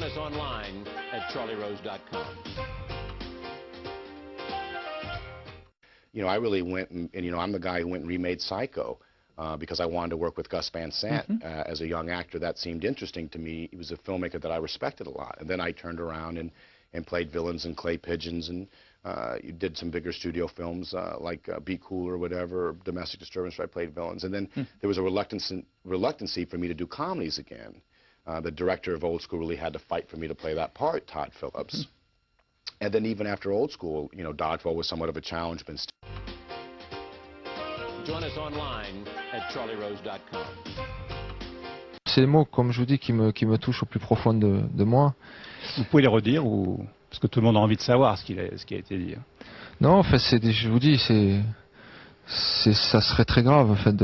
Join us online at charlierose.com. You know, I really went and you know, I'm the guy who went and remade Psycho because I wanted to work with Gus Van Sant as a young actor. That seemed interesting to me. He was a filmmaker that I respected a lot. And then I turned around and played villains in Clay Pigeons and did some bigger studio films like Be Cool or whatever, or Domestic Disturbance, where I played villains. And then there was a reluctancy for me to do comedies again. The director of Old School really had to fight for me to play that part, Todd Phillips. And then even after Old School, you know, Dodgeball was somewhat of a challenge, but Join us online at charlierose.com. C'est des mots, comme je vous dis, qui me touchent au plus profond de moi. Vous pouvez les redire ou parce que tout le monde a envie de savoir ce qui a été dit. Non, en fait, je vous dis, ça serait très grave. En fait,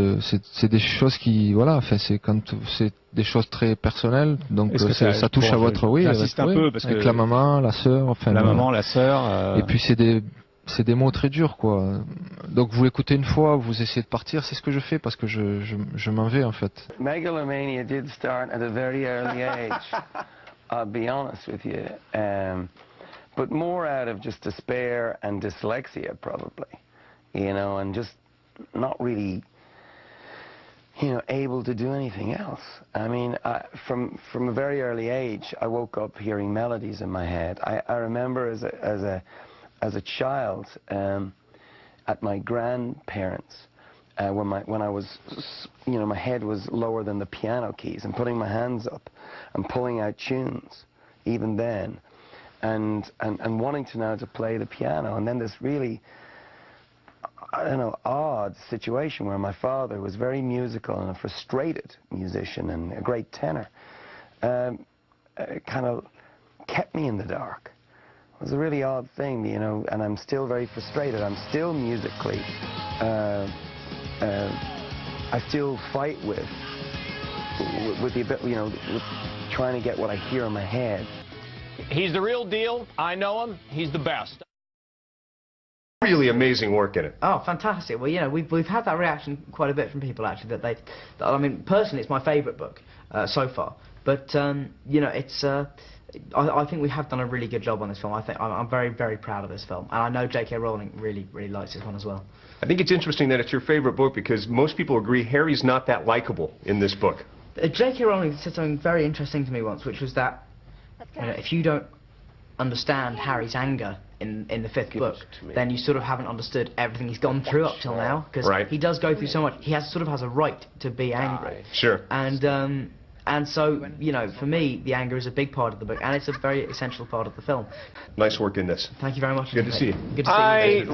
c'est des choses qui, voilà, en fait, c'est des choses très personnelles. Donc ça touche à votre, oui, j'insiste un peu parce avec que la maman, la sœur, enfin. La maman, la sœur. Et puis c'est des mots très durs, quoi. Donc vous l'écoutez une fois, vous essayez de partir, c'est ce que je fais parce que je m'en vais en fait. Megalomania did start at a very early age, I'll be honest with you, but more out of just despair and dyslexia probably, you know, and just not really, you know, able to do anything else. I mean, from a very early age, I woke up hearing melodies in my head. I remember as a child, at my grandparents, when I was, you know, my head was lower than the piano keys, and putting my hands up and pulling out tunes, even then, and wanting to know how to play the piano, and then this really, I don't know, odd situation where my father was very musical and a frustrated musician and a great tenor, kind of kept me in the dark. It was a really odd thing, you know, and I'm still very frustrated. I'm still musically, I still fight with the, you know, with trying to get what I hear in my head. He's the real deal. I know him. He's the best. Really amazing work in it. Oh, fantastic. Well, you know, we've had that reaction quite a bit from people, actually, that I mean, personally, it's my favourite book so far. But, you know, it's, I think we have done a really good job on this film. I'm very, very proud of this film. And I know J.K. Rowling really, really likes this one as well. I think it's interesting that it's your favorite book because most people agree Harry's not that likable in this book. J.K. Rowling said something very interesting to me once, which was that, you know, if you don't understand Harry's anger in the fifth book, then you sort of haven't understood everything he's gone through up till now, because he does go through so much. He sort of has a right to be angry. Sure. And so, you know, for me, the anger is a big part of the book, and it's a very essential part of the film. Nice work in this. Thank you very much. Good to see you. Good to see you.